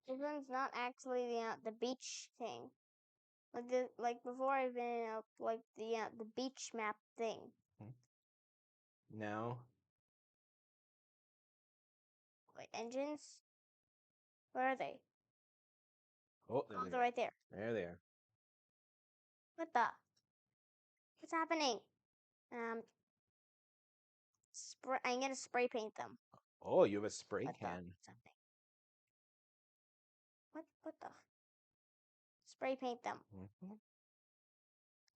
This one's not actually the beach thing. Like before I've been in the beach map thing. Now, Wait, engines? Where are they? oh, Oh, they're right there. there they are. What the? What's happening? I'm gonna spray paint them. Oh, you have a spray What the? can. Something. What the? Spray paint them. Mm-hmm.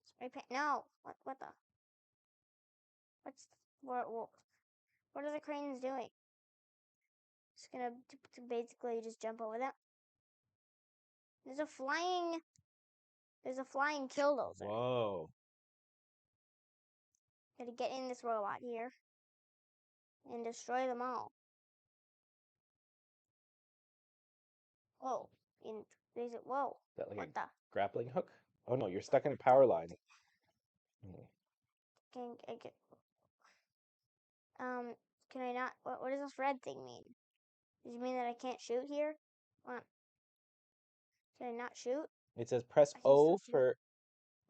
Spray paint. No. What the? What are the cranes doing? Just gonna basically just jump over that. There's a flying killdozer. Whoa. Gotta get in this robot here and destroy them all. Whoa. Whoa. Is that like What a the? grappling hook? Oh no, you're stuck in a power line. Can I not? What does this red thing mean? Does it mean that I can't shoot here? What? Can I not shoot? It says press I can O still shoot. for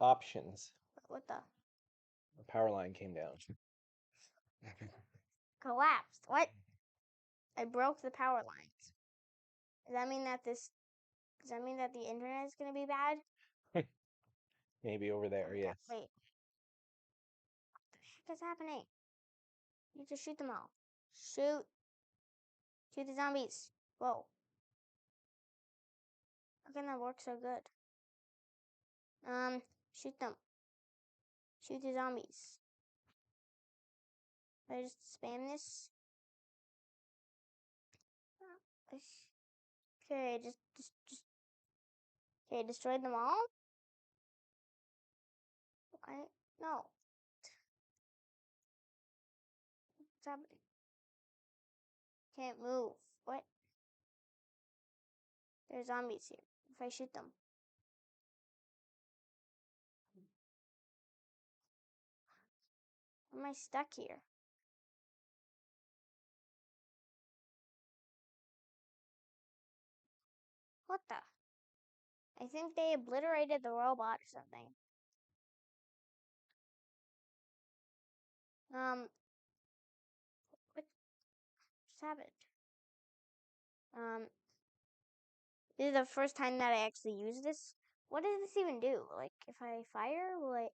options. What the? The power line came down. Collapsed. What? I broke the power lines. Does that mean that the internet is gonna be bad? Maybe over there, yes. Wait. What the heck is happening? You need to shoot them all. Shoot. Shoot the zombies. Whoa. How can that work so good? Shoot them. Shoot the zombies. I just spam this. Okay, just okay, destroyed them all? No. What's happening? Can't move. What? There's zombies here. If I shoot them. Why am I stuck here? What the? I think they obliterated the robot or something. What just happened? This is the first time that I actually use this. What does this even do? Like, if I fire, will it,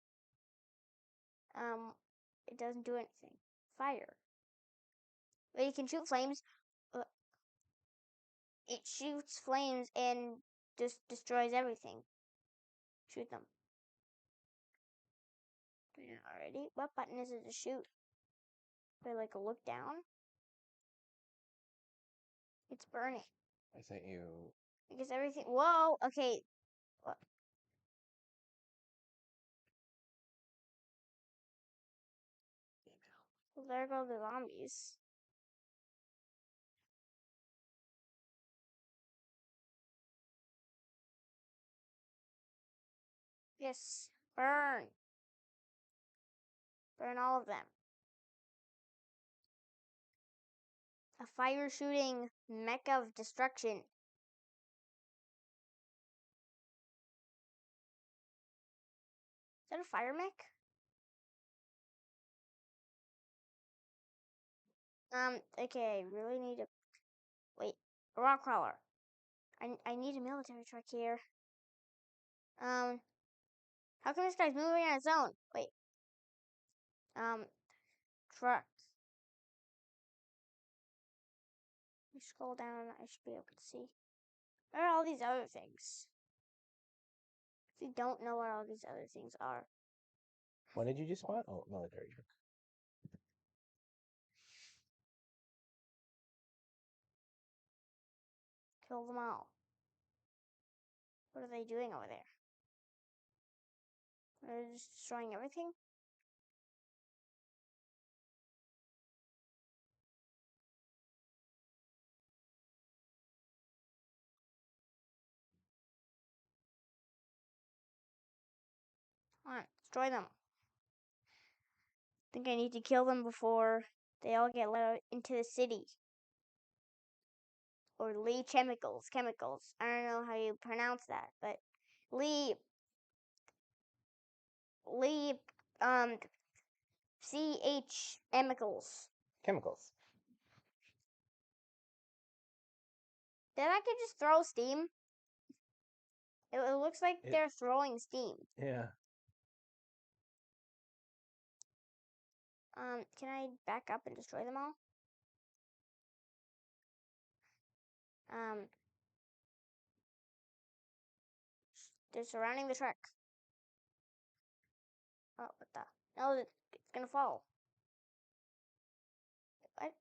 it doesn't do anything. Fire. But you can shoot flames. It shoots flames and just destroys everything. Shoot them. Already. What button is it to shoot? Do I like look down? It's burning. I sent you. Because everything. Whoa. Okay. What? Well, there go the zombies. Yes. Burn. Burn all of them. A fire shooting mech of destruction. Is that a fire mech? Okay, I really need to wait. A rock crawler. I need a military truck here. How come this guy's moving on its own? Wait. Truck. Let me scroll down. I should be able to see. Where are all these other things? If you don't know where all these other things are. When did you just spawn? Oh, military truck. Kill them all. What are they doing over there? Are they just destroying everything? Come on, destroy them. I think I need to kill them before they all get let out into the city. or Lee chemicals. I don't know how you pronounce that, but Lee CH chemicals. Chemicals. Then I could just throw steam. It looks like they're throwing steam. Yeah. Can I back up and destroy them all? They're surrounding the truck. Oh, what the? No, it's gonna fall. What?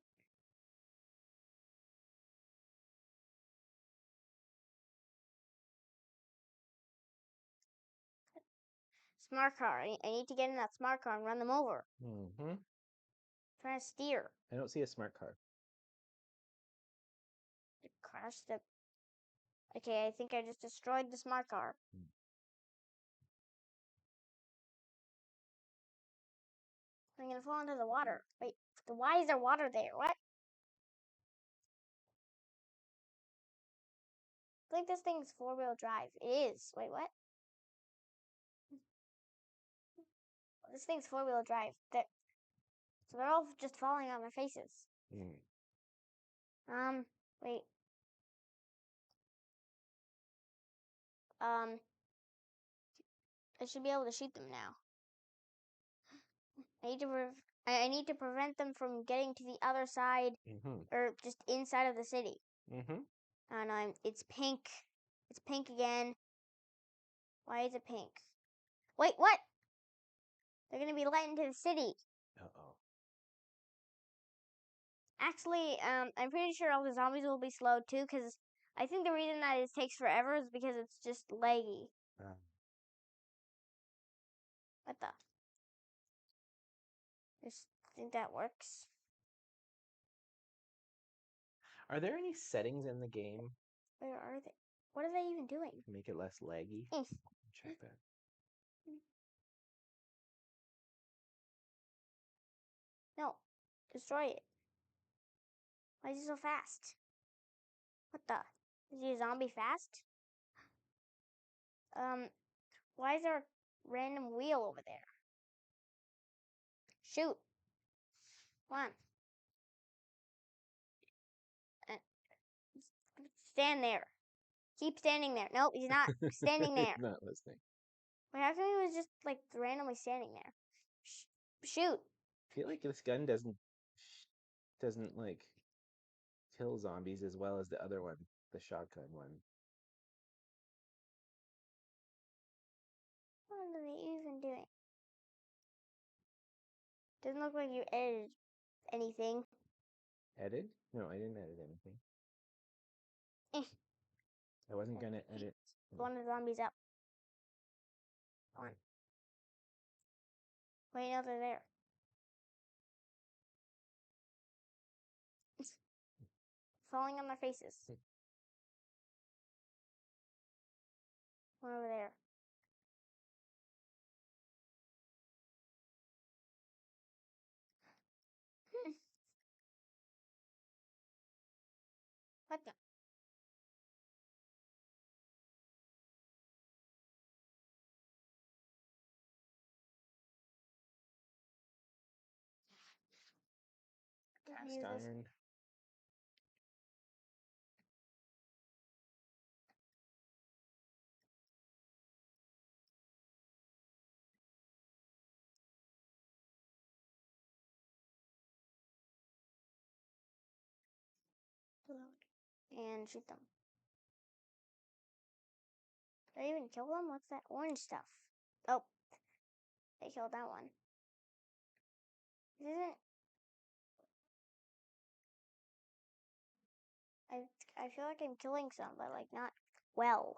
Smart car. I need to get in that smart car and run them over. Mm-hmm. Trying to steer. I don't see a smart car. Crash the. Okay, I think I just destroyed the smart car. I'm gonna fall into the water. Wait, why is there water there? What? I think this thing's 4-wheel drive. It is. Wait, what? This thing's 4-wheel drive. So they're all just falling on their faces. Wait. I should be able to shoot them now. I need to prevent them from getting to the other side, or just inside of the city. And it's pink. It's pink again. Why is it pink? Wait, what? They're gonna be let into the city. Uh-oh. Actually, I'm pretty sure all the zombies will be slowed too, because I think the reason that it takes forever is because it's just laggy. What the? I just think that works. Are there any settings in the game? Where are they? What are they even doing? Make it less laggy? Check that. No. Destroy it. Why is he so fast? What the? Is he a zombie fast? Why is there a random wheel over there? Shoot. Come on. Stand there. Keep standing there. Nope, he's not standing there. Not listening. Wait, how come he was just like randomly standing there? Shoot. I feel like this gun doesn't like kill zombies as well as the other one, the shotgun one. What are they even doing? Doesn't look like you edited anything. Edit? No, I didn't edit anything. I wasn't gonna edit. One of the zombies up. Come on. Wait, no, they're there. Falling on their faces. One over there. What the? Cast iron. And shoot them. Did I even kill them? What's that orange stuff? Oh, I killed that one. Isn't I feel like I'm killing some, but like not well.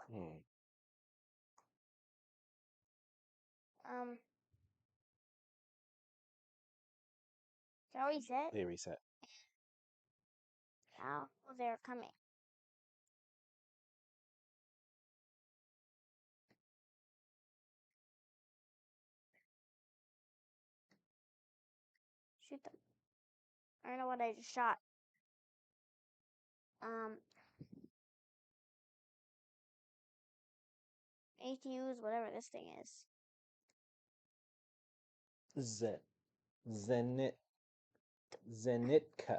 Shall we reset? They reset. Now they're coming. Shoot them. I don't know what I just shot. I need to use whatever this thing is. Zenitka.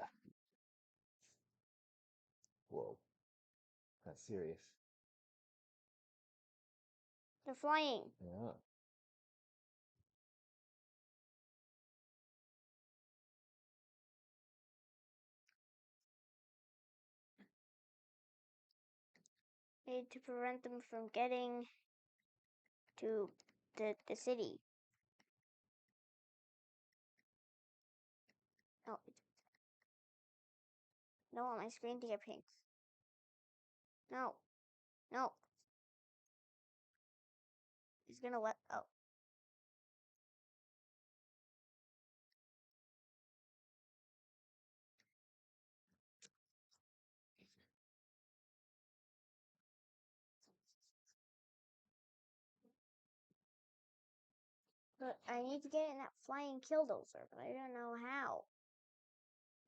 Whoa. That's serious. They're flying. Yeah. I need to prevent them from getting to the city. No. I don't want my screen to get pink. No. No. He's gonna let. Oh. But I need to get in that flying killdozer, but I don't know how.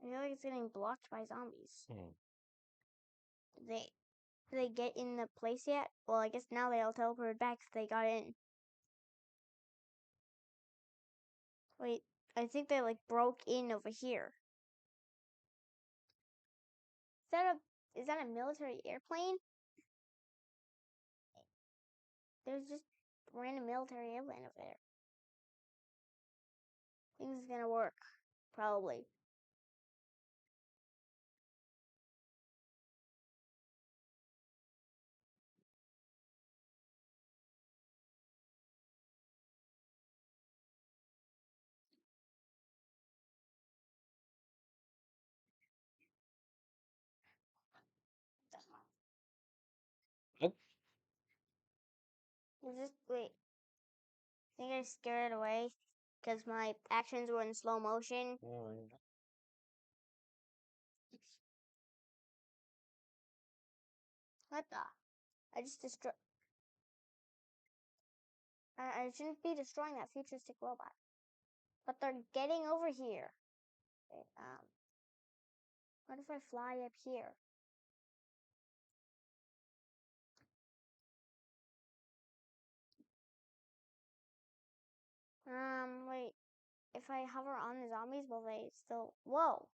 I feel like it's getting blocked by zombies. Did they get in the place yet? Well, I guess now they all teleported back if they got in. Wait, I think they like broke in over here. Is that a military airplane? There's just a random military airplane over there. I think this is gonna work. Probably. Oh. Wait. I think I scared it away because my actions were in slow motion. What the? I just destroyed. I shouldn't be destroying that futuristic robot. But they're getting over here. Okay, what if I fly up here? Wait. If I hover on the zombies, will they still... Whoa!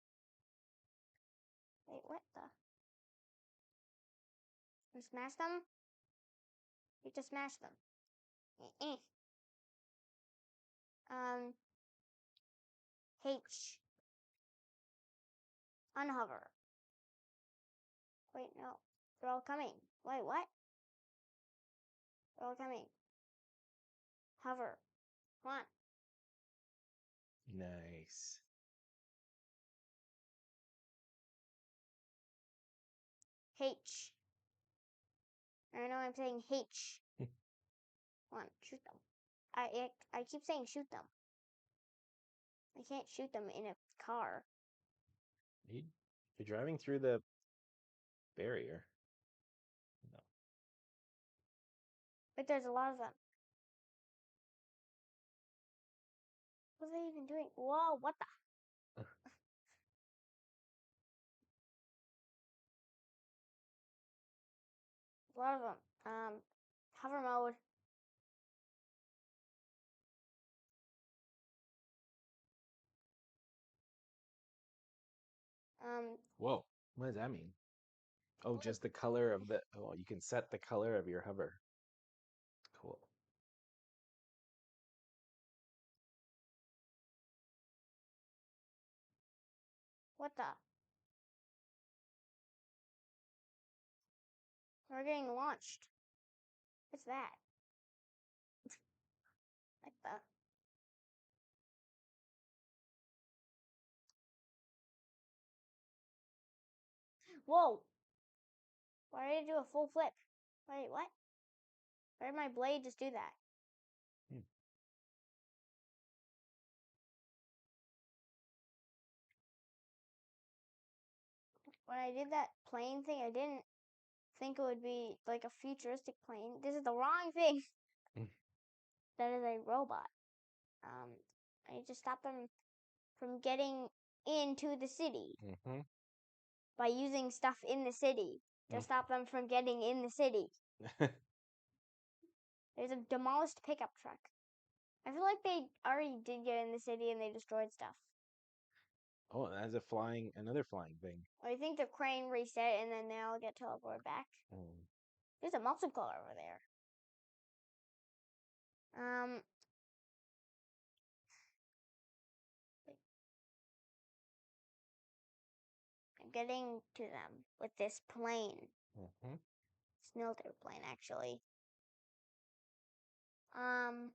Wait, what the... You smash them? You just smash them. H. Unhover. Wait, no. They're all coming. Wait, what? They're all coming. Hover. Come on. Nice. H. I know I'm saying H. Come on, shoot them. I keep saying shoot them. I can't shoot them in a car. You're driving through the barrier. No. But there's a lot of them. What are they even doing? Whoa, what the? A lot of them. Hover mode. Whoa. What does that mean? Oh, just the color of the... Oh, you can set the color of your hover. Cool. What the? We're getting launched. What's that? What the? Whoa! Why did I do a full flip? Wait, what? Why did my blade just do that? When I did that plane thing, I didn't think it would be like a futuristic plane. This is the wrong thing. That is a robot. I need to stop them from getting into the city by using stuff in the city to stop them from getting in the city. There's a demolished pickup truck. I feel like they already did get in the city and they destroyed stuff. Oh, that's another flying thing. I think the crane reset and then they all get teleported back. There's a multicolor over there. I'm getting to them with this plane. It's a military plane, actually. Can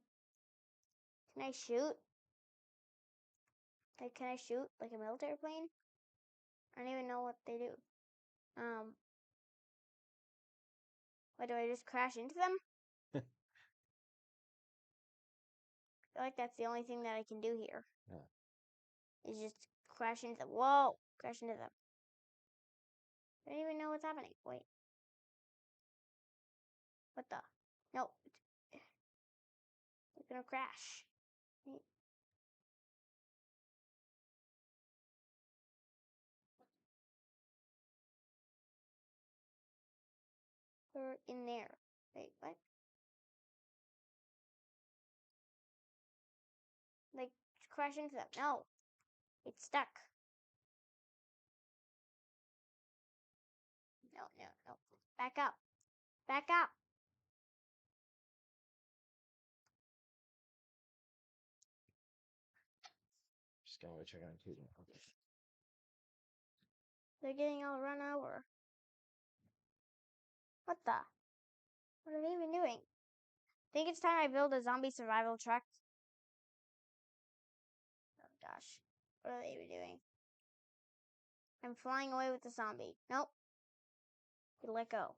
I shoot? Like, can I shoot like a military plane? I don't even know what they do. What, do I just crash into them? I feel like that's the only thing that I can do here. Yeah. Is just crash into them. Whoa! Crash into them. I don't even know what's happening. Wait. What the? No. It's gonna crash. They're in there. Wait, what? Like, crash into them. No. It's stuck. No, no, no. Back up. Back up. Just gonna go check on Teardown. Okay. They're getting all run over. What the? What are they even doing? I think it's time I build a zombie survival truck. Oh gosh. What are they even doing? I'm flying away with the zombie. Nope. Let go.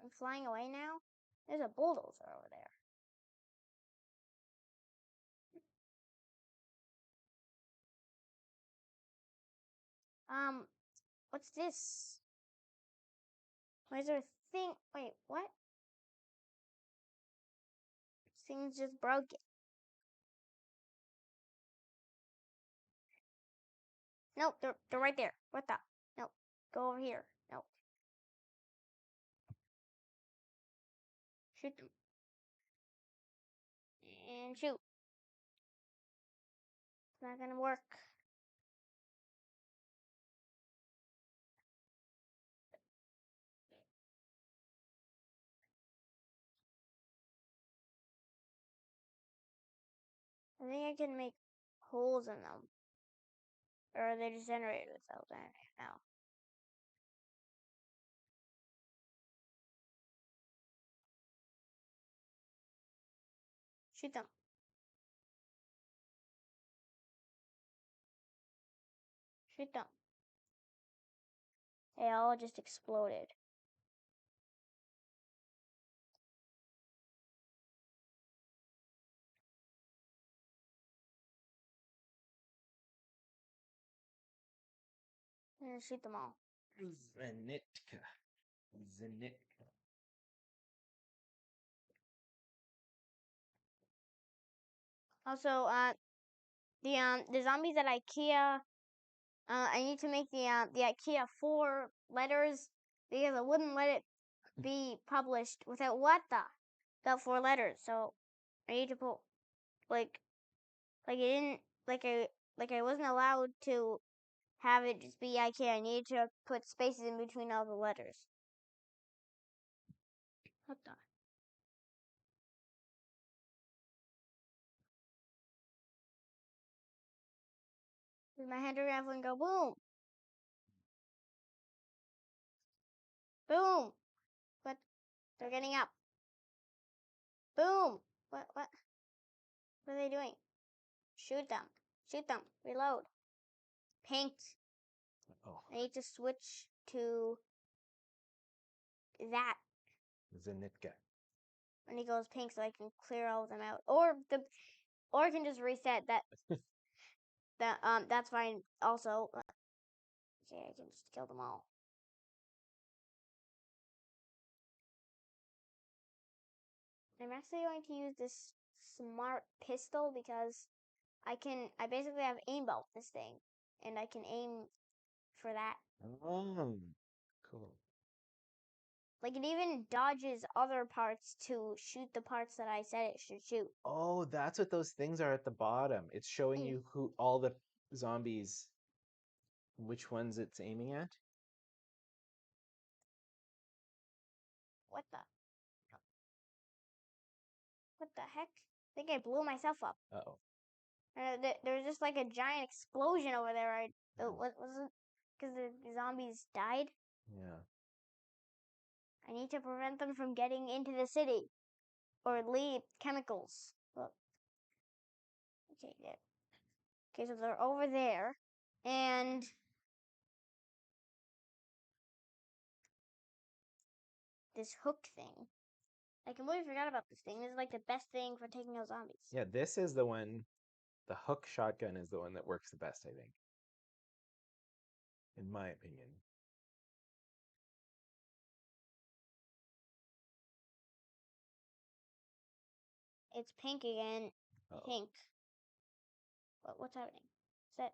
I'm flying away now. There's a bulldozer over there. What's this? Why is there a thing? Wait, what? This thing's just broken. Nope, they're right there. What the? Nope. Go over here. Nope. Shoot them. And shoot. It's not gonna work. I think I can make holes in them. Or they just generated themselves. I don't know. Shoot them. Shoot them. They all just exploded. And shoot them all. Zenitka. Also, the zombies at IKEA. I need to make the IKEA 4 letters because I wouldn't let it be published without without 4 letters. So I need to put like it didn't like I wasn't allowed to have it just be IKEA. I needed to put spaces in between all the letters. What the? With my hand around and go boom, boom. But they're getting up. Boom. What? What are they doing? Shoot them. Shoot them. Reload. Pink. Oh. I need to switch to that. Zenitka. When he goes pink, so I can clear all of them out, or I can just reset that. That's fine. Also, okay, I can just kill them all. I'm actually going to use this smart pistol because I basically have aimbot with this thing. and I can aim for that. Oh, cool. Like, it even dodges other parts to shoot the parts that I said it should shoot. Oh, that's what those things are at the bottom. It's showing you who all the zombies, which ones it's aiming at. What the? What the heck? I think I blew myself up. Uh-oh. There was just like a giant explosion over there. What was it? Because the zombies died. Yeah. I need to prevent them from getting into the city or leave chemicals. Look. Okay, there. Okay, so they're over there, and this hook thing. I completely forgot about this thing. This is like the best thing for taking out zombies. Yeah, this is the one. The hook shotgun is the one that works the best, I think. In my opinion. It's pink again. Uh-oh. Pink. What's happening? Set.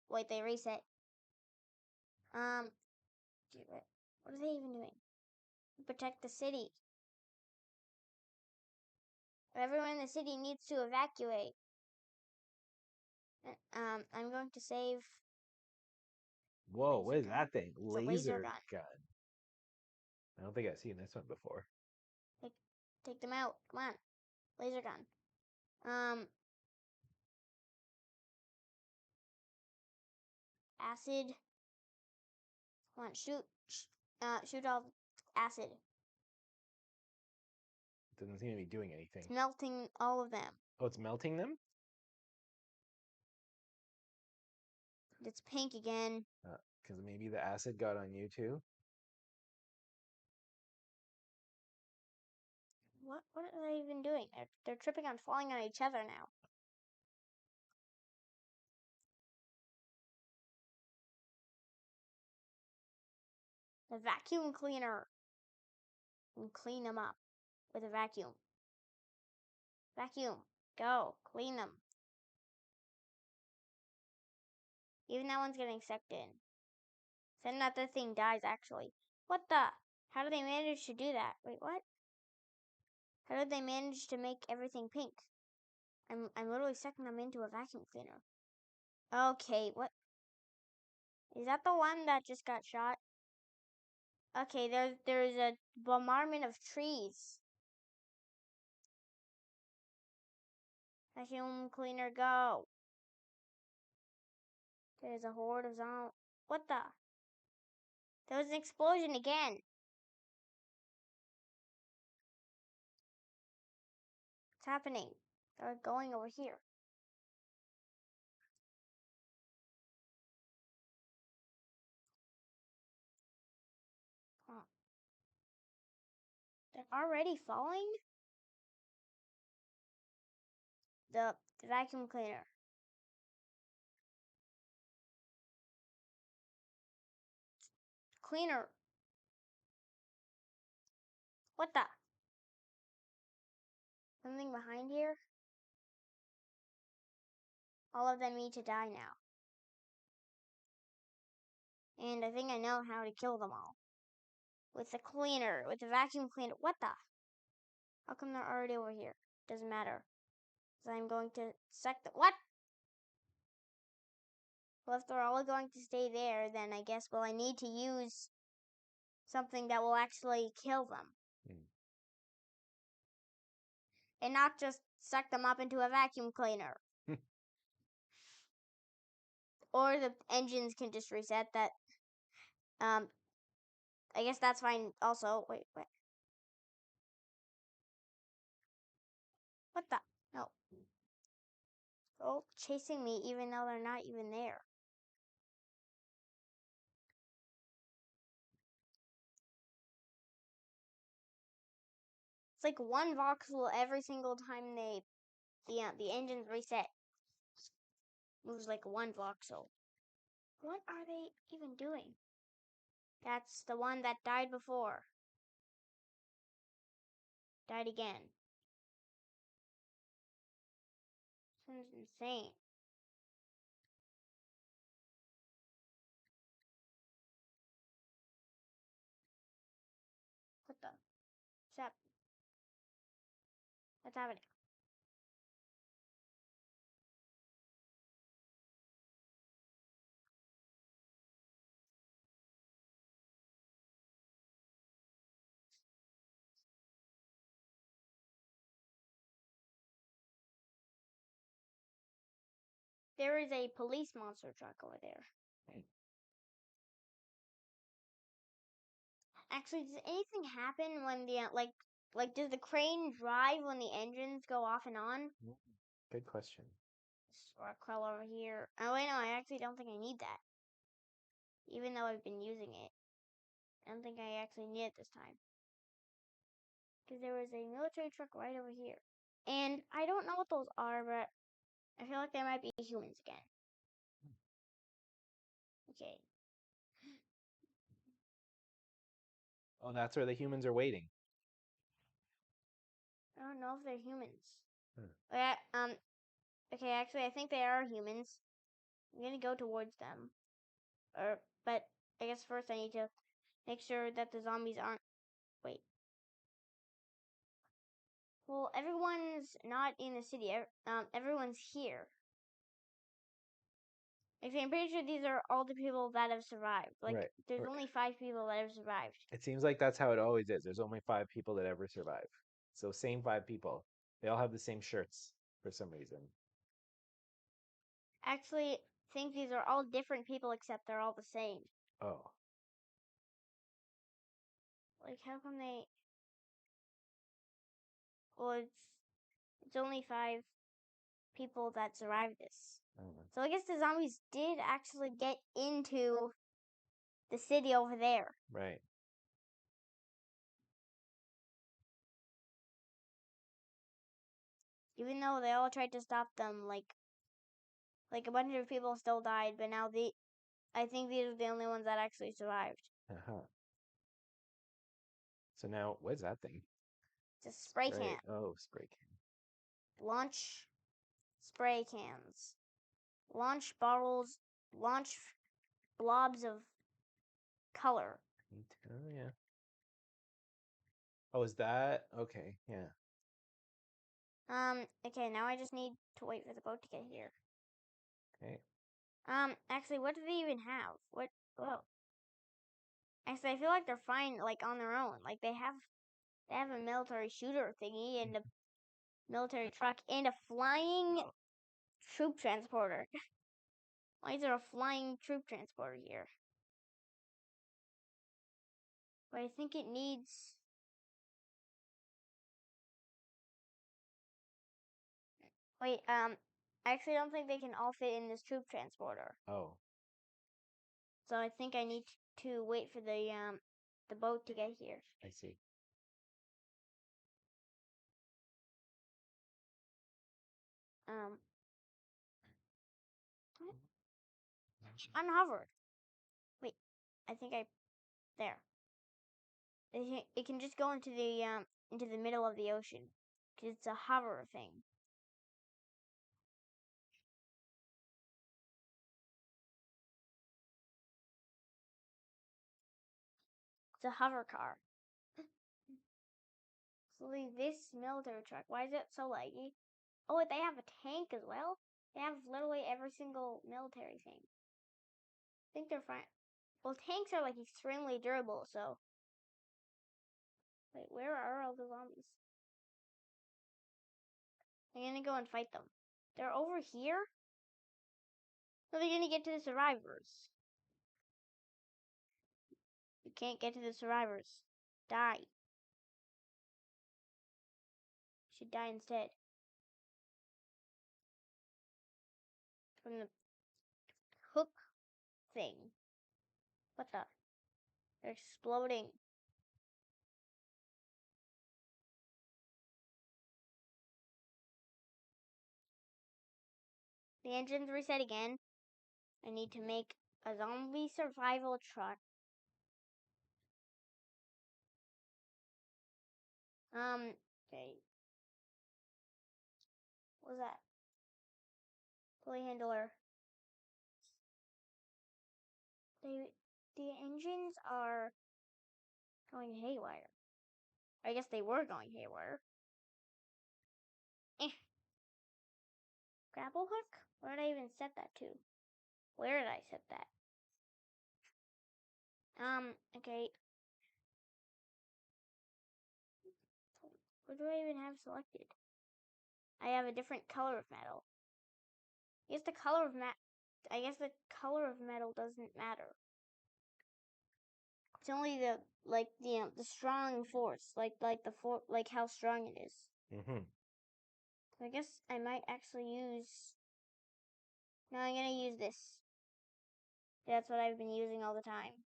Wait, they reset. What are they even doing? Protect the city. Everyone in the city needs to evacuate. I'm going to save. Whoa, what is that thing? It's a laser gun. I don't think I've seen this one before. Take them out. Come on. Laser gun. Acid. Come on, shoot. Shoot all acid. It doesn't seem to be doing anything. It's melting all of them. Oh, it's melting them? It's pink again. Because maybe the acid got on you too? What are they even doing? They're tripping on falling on each other now. The vacuum cleaner. And clean them up with a vacuum. Vacuum. Go. Clean them. Even that one's getting sucked in. Then that the thing dies, actually. What the? How did they manage to do that? Wait, what? How did they manage to make everything pink? I'm literally sucking them into a vacuum cleaner. Okay, what? Is that the one that just got shot? Okay, there's a bombardment of trees. Vacuum cleaner, go. There's a horde of zombies. What the? There was an explosion again. What's happening? They're going over here. Huh. They're already falling? The vacuum cleaner. Cleaner. What the? Something behind here? All of them need to die now. And I think I know how to kill them all. With the cleaner, with the vacuum cleaner. What the? How come they're already over here? Doesn't matter. Because I'm going to suck the. What? Well, if they're all going to stay there, then I guess, well, I need to use something that will actually kill them. And not just suck them up into a vacuum cleaner. Or the engines can just reset that. I guess that's fine also. Wait. What the? No. Oh, chasing me even though they're not even there. It's like one voxel every single time the engines reset. Moves like one voxel. What are they even doing? That's the one that died before. Died again. one's insane. What the? What's up? What's happening? There is a police monster truck over there. Actually, does anything happen when the like does the crane drive when the engines go off and on? Good question. Or crawl over here. Oh wait, no, I actually don't think I need that. Even though I've been using it, I don't think I actually need it this time. Because there was a military truck right over here, and I don't know what those are, but I feel like they might be humans again. Okay. Oh, that's where the humans are waiting. I don't know if they're humans. Hmm. Okay, actually, I think they are humans. I'm gonna go towards them. But I guess first I need to make sure that the zombies aren't. Wait. Well, everyone's not in the city. Everyone's here. Actually, I'm pretty sure these are all the people that have survived. Like, Right. there's only 5 people that have survived. It seems like that's how it always is. There's only 5 people that ever survive. So same 5 people. They all have the same shirts for some reason. Actually, I think these are all different people except they're all the same. Oh. Like, how come they? Well, it's only 5 people that survived this. So I guess the zombies did actually get into the city over there. Right. Even though they all tried to stop them, like a bunch of people still died, but now I think these are the only ones that actually survived. Uh-huh. So now, what is that thing? It's a spray can. Oh, spray can. Launch spray cans. Launch bottles. Launch blobs of color. Oh, yeah. Oh, is that? Okay, yeah. Okay, now I just need to wait for the boat to get here. Okay. Actually, what do they even have? Well, actually, I feel like they're fine, like, on their own. Like, they have a military shooter thingy and a military truck and a flying troop transporter. Why is there a flying troop transporter here? But I think it needs. Wait, I actually don't think they can all fit in this troop transporter. Oh, So I think I need to wait for the boat to get here. I see. Um, unhovered. Wait, I think there. It can just go into the middle of the ocean because it's a hover thing. It's a hover car. So this military truck, why is it so laggy? Oh, wait, they have a tank as well? They have literally every single military thing. I think they're fine. Well, tanks are like extremely durable, so. Wait, where are all the zombies? I'm gonna go and fight them. They're over here? How are they gonna get to the survivors? You can't get to the survivors. Die. Should die instead. From the hook thing. What the? They're exploding. The engines reset again. I need to make a zombie survival truck. Okay. What was that? Telehandler. The engines are going haywire. I guess they were going haywire. Grapple hook? Where did I even set that to? Where did I set that? Okay. What do I even have selected? I have a different color of metal. I guess the color of metal doesn't matter. It's only the strong force, like how strong it is. So I guess I might actually use. No, I'm gonna use this. That's what I've been using all the time.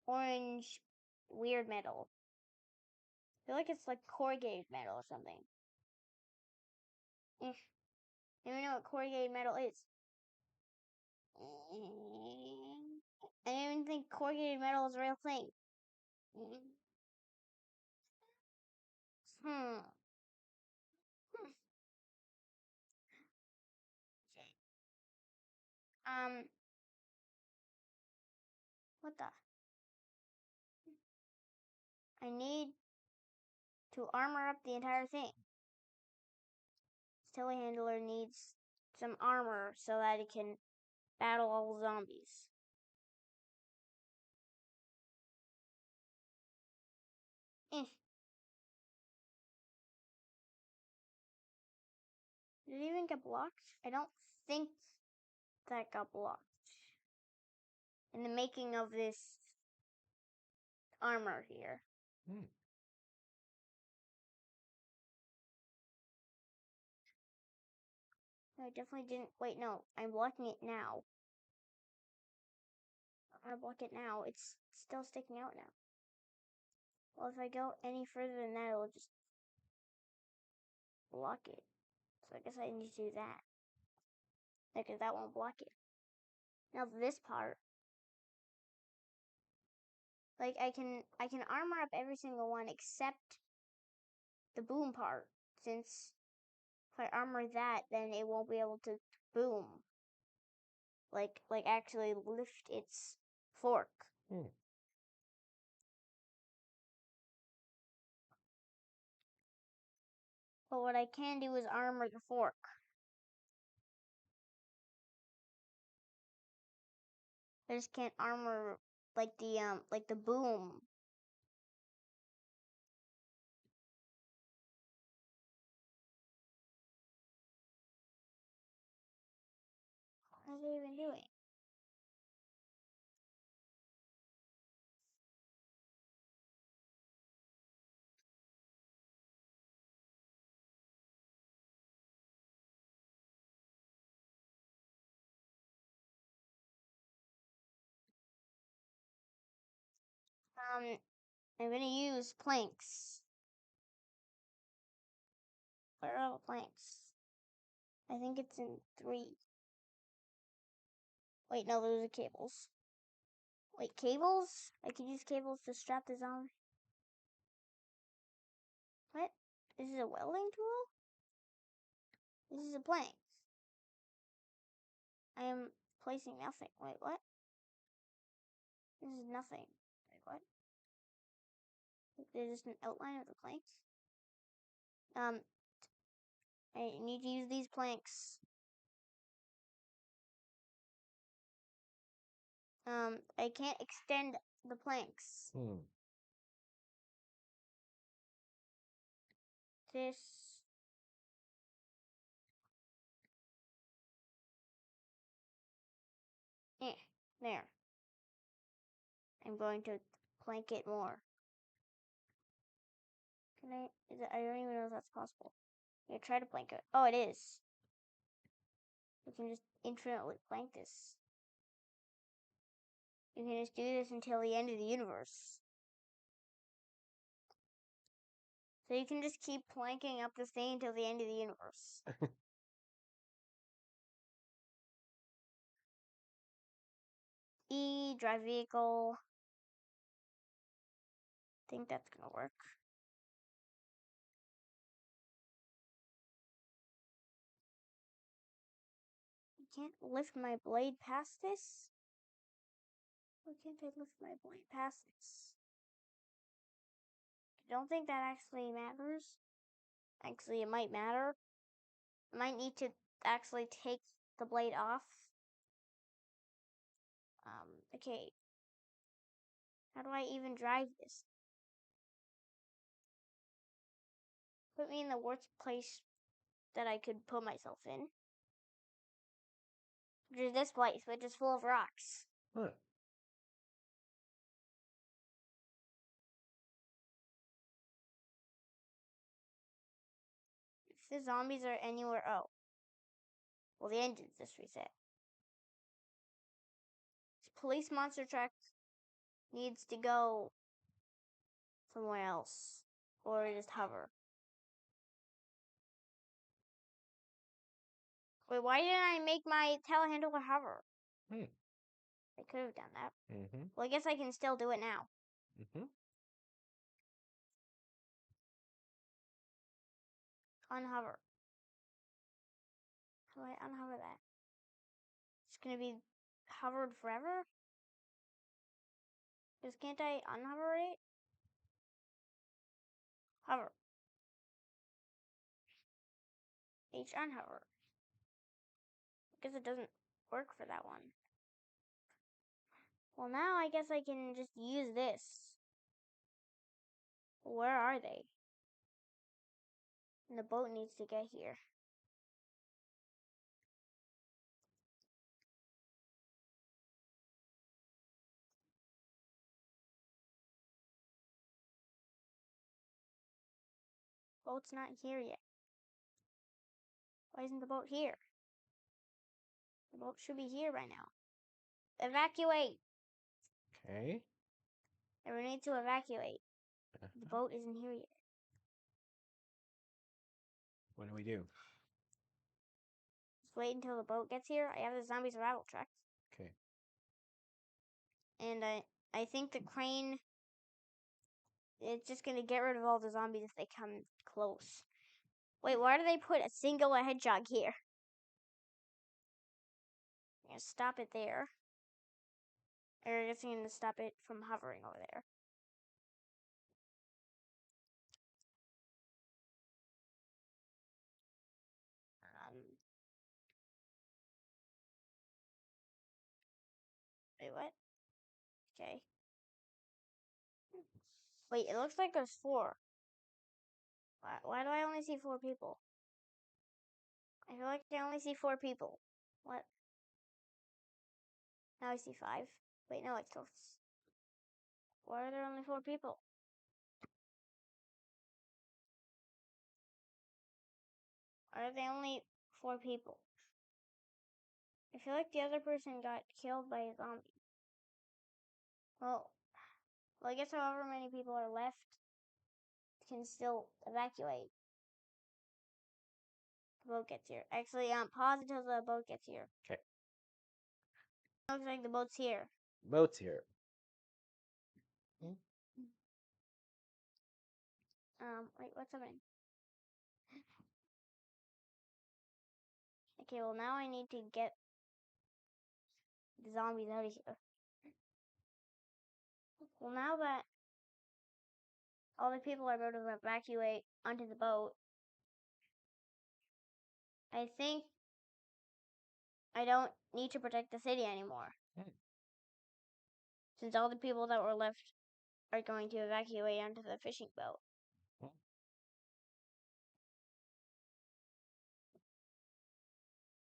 Orange, weird metal. I feel like it's like corrugated metal or something. I don't know what corrugated metal is. I don't even think corrugated metal is a real thing. What the? I need to armor up the entire thing. This telehandler needs some armor so that it can battle all the zombies. Did it even get blocked? I don't think that got blocked. In the making of this armor here. No, I definitely didn't. Wait, no. I'm blocking it now. I'm gonna block it now. It's still sticking out now. Well, if I go any further than that, it'll just block it. So I guess I need to do that. Because that won't block it. Now this part. Like I can armor up every single one except the boom part. Since if I armor that, then it won't be able to boom. Like actually lift its fork. But what I can do is armor the fork. I just can't armor like the boom. What are they even doing? I'm gonna use planks. Where are the planks? I think it's in 3. Wait, no, those are cables. Wait, cables? I could use cables to strap this on. What? This is a welding tool? This is a plank. I am placing nothing. Wait, what? This is nothing. Wait, what? There's just an outline of the planks. I need to use these planks. I can't extend the planks. This. There. I'm going to plank it more. Can I? I don't even know if that's possible. Yeah, try to plank it. Oh, it is. You can just infinitely plank this. You can just do this until the end of the universe. So you can just keep planking up this thing until the end of the universe. Drive vehicle. I think that's gonna work. can't lift my blade past this? Why can't I lift my blade past this? I don't think that actually matters. Actually, it might matter. I might need to actually take the blade off. Okay. How do I even drive this? Put me in the worst place that I could put myself in. Which is this place, which is full of rocks. Huh. If the zombies are anywhere, oh. Well, the engine's just reset. This police monster truck needs to go somewhere else. Or just hover. Wait, why didn't I make my telehandler hover? I could have done that. Well, I guess I can still do it now. Unhover. How do I unhover that? It's gonna be hovered forever? Because can't I unhover it? Hover. H unhover. Because it doesn't work for that one. Well, now I guess I can just use this. Where are they? And the boat needs to get here. Boat's not here yet. Why isn't the boat here? The boat should be here by now. Evacuate! Okay. Everyone needs to evacuate. The boat isn't here yet. What do we do? Just wait until the boat gets here. I have the zombie survival truck. Okay. And I think the crane, it's just gonna get rid of all the zombies if they come close. Wait, why do they put a single hedgehog here? I'm gonna stop it there. Or I guess I'm gonna stop it from hovering over there. Wait, what? Okay. Wait, it looks like there's 4. Why do I only see 4 people? I feel like I only see 4 people. What? Now I see 5. Wait, no, it's close. Why are there only 4 people? Why are they only 4 people? I feel like the other person got killed by a zombie. Well, I guess however many people are left can still evacuate. The boat gets here. Actually, pause until the boat gets here. Okay. Looks like the boat's here. Boat's here. Wait, what's happening? Okay, well now I need to get the zombies out of here. Well, now that all the people are about to evacuate onto the boat, I think I don't need to protect the city anymore. Since all the people that were left are going to evacuate onto the fishing boat.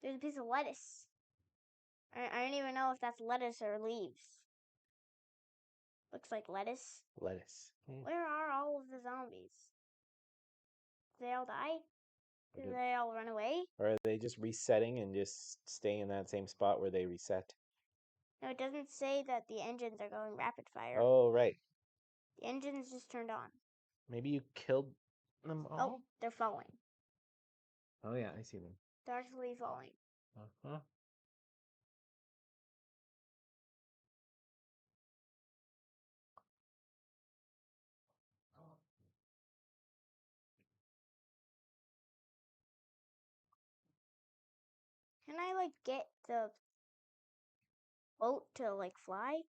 There's a piece of lettuce. I don't even know if that's lettuce or leaves. Looks like lettuce. Lettuce. Where are all of the zombies? Did they all die? Did they all run away? Or are they just resetting and just staying in that same spot where they reset? No, it doesn't say that the engines are going rapid fire. Oh, right. The engines just turned on. Maybe you killed them all? Oh, they're falling. Oh, yeah, I see them. They're actually falling. Uh-huh. Can I, like, get the boat to, like, fly?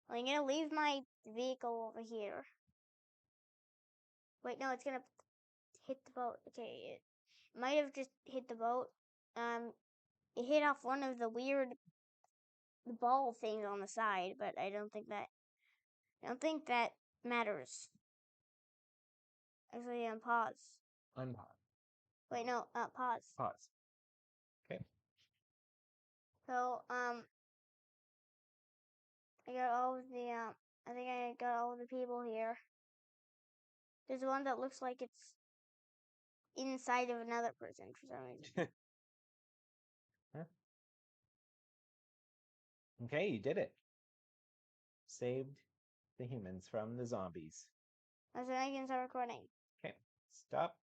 I'm gonna leave my vehicle over here. Wait, no, it's gonna hit the boat. Okay, it might have just hit the boat. It hit off one of the weird ball things on the side, but I don't think that matters. Actually, pause. Unpause. Wait, no, pause. Pause. Okay. So, I got all of the, I think I got all of the people here. There's one that looks like it's inside of another person for some reason. Huh? Okay, you did it. Saved the humans from the zombies. So I can start recording. Okay, stop.